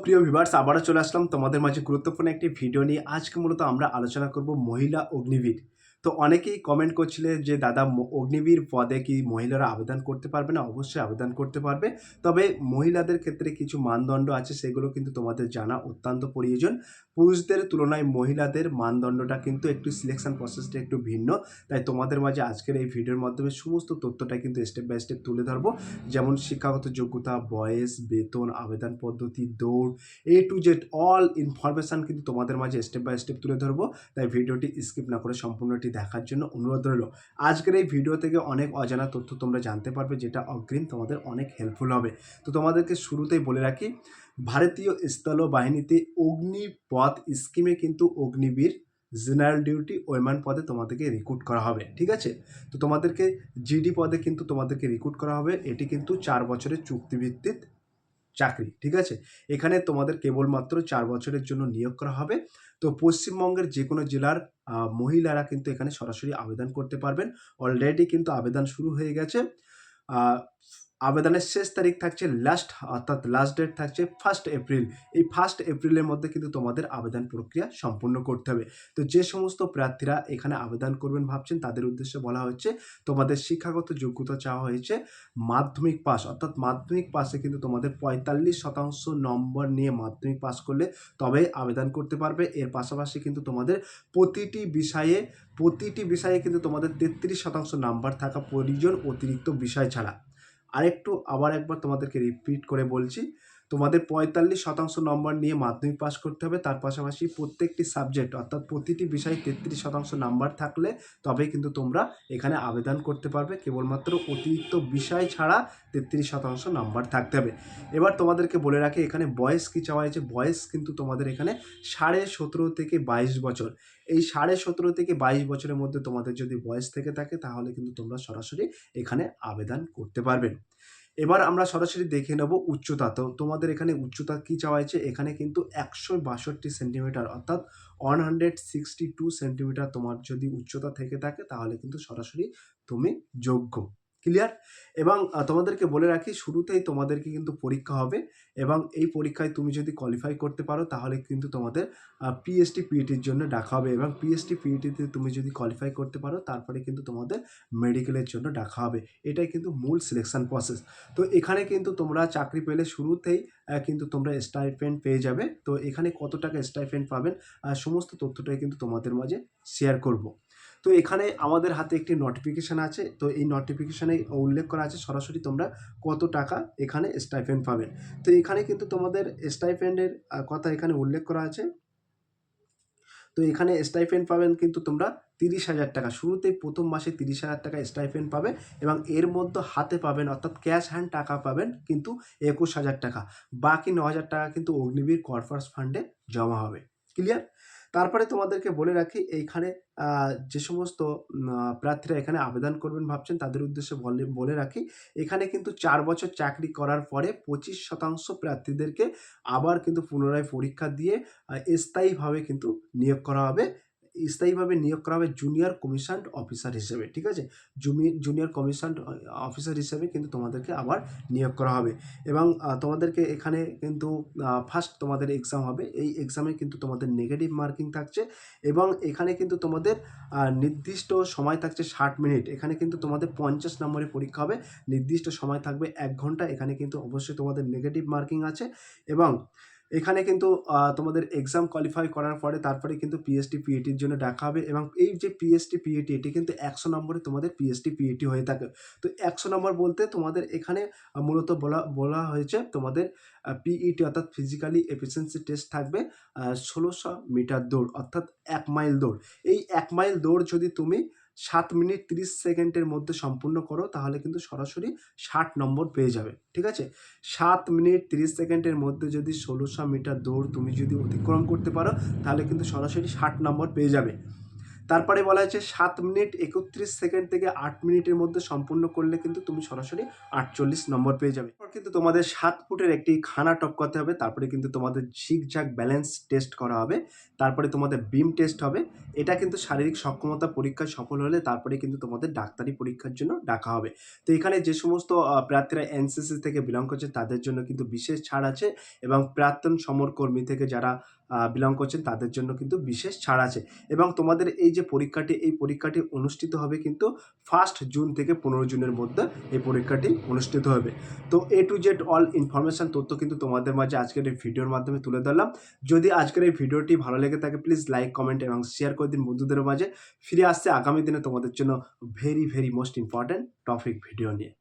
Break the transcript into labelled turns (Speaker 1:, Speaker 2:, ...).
Speaker 1: প্রিয় ভিউয়ার্স, আবারও চলে আসলাম তোমাদের মাঝে গুরুত্বপূর্ণ একটি ভিডিও নিয়ে। আজকে মূলত আমরা আলোচনা করব মহিলা অগ্নিবীর। তো অনেকেই কমেন্ট করছিলে যে দাদা অগ্নিবীর পদে কি মহিলারা আবেদন করতে পারবে না? অবশ্যই আবেদন করতে পারবে। তবে মহিলাদের ক্ষেত্রে কিছু মানদণ্ড আছে, সেগুলো কিন্তু তোমাদের জানা অত্যন্ত প্রয়োজন। পুরুষদের তুলনায় মহিলাদের মানদণ্ডটা কিন্তু একটু সিলেকশন প্রসেসটা একটু ভিন্ন। তাই তোমাদের মাঝে আজকের এই ভিডিওর মাধ্যমে সমস্ত তথ্যটা কিন্তু স্টেপ বাই স্টেপ তুলে ধরবো। যেমন শিক্ষাগত যোগ্যতা, বয়স, বেতন, আবেদন পদ্ধতি, দৌড়, এ টু জেড অল ইনফরমেশান কিন্তু তোমাদের মাঝে স্টেপ বাই স্টেপ তুলে ধরবো। তাই ভিডিওটি স্কিপ না করে সম্পূর্ণটি দেখার জন্য অনুরোধ রইল। আজকের এই ভিডিও থেকে অনেক অজানা তথ্য তোমরা জানতে পারবে, যেটা অগ্রিম তোমাদের অনেক হেল্পফুল হবে। তো তোমাদেরকে শুরুতেই বলে রাখি, ভারতীয় স্থল বাহিনীতে অগ্নিপথ স্কিমে কিন্তু অগ্নিবীর, জেনারেল ডিউটি, ওয়েম্যান পদে তোমাদেরকে রিক্রুট করা হবে। ঠিক আছে? তো তোমাদেরকে জিডি পদে কিন্তু তোমাদেরকে রিক্রুট করা হবে। এটি কিন্তু 4 বছরের চুক্তিভিত্তিক চাকরি। ঠিক আছে? এখানে তোমাদের কেবলমাত্র 4 বছরের জন্য নিয়োগ করা হবে। তো পশ্চিমবঙ্গের যেকোনো জেলার মহিলারা কিন্তু এখানে সরাসরি আবেদন করতে পারবেন। অলরেডি কিন্তু আবেদন শুরু হয়ে গেছে। আ আবেদনের শেষ তারিখ থাকছে লাস্ট ডেট থাকছে 1 এপ্রিল। এই 1 এপ্রিলের মধ্যে কিন্তু তোমাদের আবেদন প্রক্রিয়া সম্পূর্ণ করতে হবে। তো যে সমস্ত প্রার্থীরা এখানে আবেদন করবেন ভাবছেন, তাদের উদ্দেশ্যে বলা হচ্ছে, তোমাদের শিক্ষাগত যোগ্যতা চাওয়া হয়েছে মাধ্যমিক পাস, অর্থাৎ মাধ্যমিক পাসে কিন্তু তোমাদের ৪৫% নম্বর নিয়ে মাধ্যমিক পাস করলে তবেই আবেদন করতে পারবে। এর পাশাপাশি কিন্তু তোমাদের প্রতিটি বিষয়ে কিন্তু তোমাদের ৩৩% নাম্বার থাকা প্রয়োজন, অতিরিক্ত বিষয় ছাড়া। আবার একবার তোমাদেরকে রিপিট করে বলছি, তোমাদের ৪৫% নম্বর নিয়ে মাধ্যমিক পাস করতে হবে। তার পাশাপাশি প্রত্যেকটি সাবজেক্ট, অর্থাৎ প্রতিটি বিষয়ে ৩৩% নাম্বার থাকলে তবেই কিন্তু তোমরা এখানে আবেদন করতে পারবে। কেবলমাত্র অতিরিক্ত বিষয় ছাড়া ৩৩% নাম্বার থাকতে হবে। এবার তোমাদেরকে বলে রাখি, এখানে বয়স কী চাওয়া হয়েছে। বয়স কিন্তু তোমাদের এখানে ১৭.৫ থেকে ২২ বছর। এই ১৭.৫ থেকে ২২ বছরের মধ্যে তোমাদের যদি বয়স থেকে থাকে, তাহলে কিন্তু তোমরা সরাসরি এখানে আবেদন করতে পারবেন। এবার আমরা সরাসরি দেখে নেব উচ্চতা। তো তোমাদের এখানে উচ্চতা কী চাওয়া হয়েছে। এখানে কিন্তু ১৬২ সেন্টিমিটার, অর্থাৎ 162 সেন্টিমিটার তোমার যদি উচ্চতা থেকে থাকে, তাহলে কিন্তু সরাসরি তুমি যোগ্য। ক্লিয়ার? এবং তোমাদেরকে বলে রাখি, শুরুতেই তোমাদেরকে কিন্তু পরীক্ষা হবে, এবং এই পরীক্ষায় তুমি যদি কোয়ালিফাই করতে পারো, তাহলে কিন্তু তোমাদের পিএসটি পিইটির জন্য ডাকা হবে, এবং পিএসটি পিইটিতে তুমি যদি কোয়ালিফাই করতে পারো, তারপরে কিন্তু তোমাদের মেডিকেলের জন্য ডাকা হবে। এটাই কিন্তু মূল সিলেকশন প্রসেস। তো এখানে কিন্তু তোমরা চাকরি পেলে শুরুতেই কিন্তু তোমরা স্টাইপেন্ড পেয়ে যাবে। তো এখানে কত টাকা স্টাইপেন্ড পাবেন, সমস্ত তথ্যটাই কিন্তু তোমাদের মাঝে শেয়ার করব। তো এখানে আমাদের হাতে একটি নোটিফিকেশান আছে। তো এই নোটিফিকেশানে উল্লেখ করা আছে সরাসরি তোমরা কত টাকা এখানে স্টাইপেন্ড পাবেন। তো এখানে কিন্তু তোমাদের স্টাইপেন্ডের কথা এখানে উল্লেখ করা আছে। তো এখানে স্টাইপেন্ড পাবেন কিন্তু তোমরা ৩০,০০০ টাকা। শুরুতেই প্রথম মাসে ৩০,০০০ টাকা স্টাইপেন্ড পাবে, এবং এর মধ্যে হাতে পাবেন, অর্থাৎ ক্যাশ হ্যান্ড টাকা পাবেন কিন্তু ২১,০০০ টাকা। বাকি ৯,০০০ টাকা কিন্তু অগ্নিবীর কর্পস ফান্ডে জমা হবে। ক্লিয়ার? তারপরে তোমাদেরকে বলে রাখি, এইখানে যে সমস্ত প্রার্থীরা এখানে আবেদন করবেন ভাবছেন, তাদের উদ্দেশ্যে বলে রাখি, এখানে কিন্তু ৪ বছর চাকরি করার পরে ২৫% প্রার্থীদেরকে আবার কিন্তু পুনরায় পরীক্ষা দিয়ে স্থায়ীভাবে কিন্তু নিয়োগ করা হবে। স্থায়ীভাবে নিয়োগ করা হবে জুনিয়র কমিশনড অফিসার হিসেবে। ঠিক আছে? জুনিয়র কমিশনড অফিসার হিসেবে কিন্তু তোমাদেরকে আবার নিয়োগ করা হবে, এবং তোমাদেরকে এখানে কিন্তু ফার্স্ট তোমাদের এক্সাম হবে। এই এক্সামে কিন্তু তোমাদের নেগেটিভ মার্কিং থাকছে, এবং এখানে কিন্তু তোমাদের নির্দিষ্ট সময় থাকছে ৬০ মিনিট। এখানে কিন্তু তোমাদের ৫০ নম্বরের পরীক্ষা হবে। নির্দিষ্ট সময় থাকবে ১ ঘন্টা। এখানে কিন্তু অবশ্যই তোমাদের নেগেটিভ মার্কিং আছে, এবং এখানে কিন্তু তোমাদের এক্সাম কোয়ালিফাই করার পরে তারপরে কিন্তু পিএসটি পিইটির জন্য ডাকা হবে, এবং এই যে পিএসটি পিইটি, এটি কিন্তু ১০০ নম্বরে তোমাদের পিএসটি পিইটি হয়ে থাকে। তো ১০০ নম্বর বলতে তোমাদের এখানে মূলত বলা হয়েছে, তোমাদের পিইটি অর্থাৎ ফিজিক্যালি এফিসিয়েন্সি টেস্ট থাকবে ১৬০০ মিটার দৌড়, অর্থাৎ ১ মাইল দৌড়। এই ১ মাইল দৌড় যদি তুমি ৭ মিনিট ৩০ সেকেন্ডের মধ্যে সম্পূর্ণ করো, তাহলে কিন্তু সরাসরি ৬০ নম্বর পেয়ে যাবে। ঠিক আছে? ৭ মিনিট ৩০ সেকেন্ডের মধ্যে যদি ১৬০০ মিটার দৌড় তুমি যদি অতিক্রম করতে পারো, তাহলে কিন্তু সরাসরি ৬০ নম্বর পেয়ে যাবে। তারপরে বলা হয়েছে 7 মিনিট 31 সেকেন্ড থেকে 8 মিনিটের মধ্যে সম্পূর্ণ করলে কিন্তু তুমি সরাসরি 48 নম্বর পেয়ে যাবে। এরপর কিন্তু তোমাদের 7 ফুটের একটি খানা টপকাতে হবে, তারপরে কিন্তু তোমাদের ঝিকঝ্যাক ব্যালেন্স টেস্ট করা হবে, তারপরে তোমাদের বিম টেস্ট হবে। এটা কিন্তু শারীরিক সক্ষমতা পরীক্ষায় সফল হলে তারপরে কিন্তু তোমাদের ডাক্তারি পরীক্ষার জন্য ডাকা হবে। তো এখানে যে সমস্ত প্রার্থীরা এনসিসি থেকে বিলং করছে তাদের জন্য কিন্তু বিশেষ ছাড় আছে, এবং প্রাক্তন সমরকর্মী থেকে যারা বিলং করছেন তাদের জন্য কিন্তু বিশেষ ছাড় আছে। এবং তোমাদের এই যে পরীক্ষাটি, এই পরীক্ষাটি অনুষ্ঠিত হবে কিন্তু 1 জুন থেকে 15 জুনের মধ্যে এই পরীক্ষাটি অনুষ্ঠিত হবে। তো A to Z all information তথ্য কিন্তু তোমাদের মাঝে আজকের এই ভিডিওর মাধ্যমে তুলে ধরলাম। যদি আজকের এই ভিডিওটি ভালো লেগে থাকে প্লিজ লাইক, কমেন্ট এবং শেয়ার করে দিন বন্ধুদের মাঝে। ফিরে আসছে আগামী দিনে তোমাদের জন্য very most important topic video নিয়ে।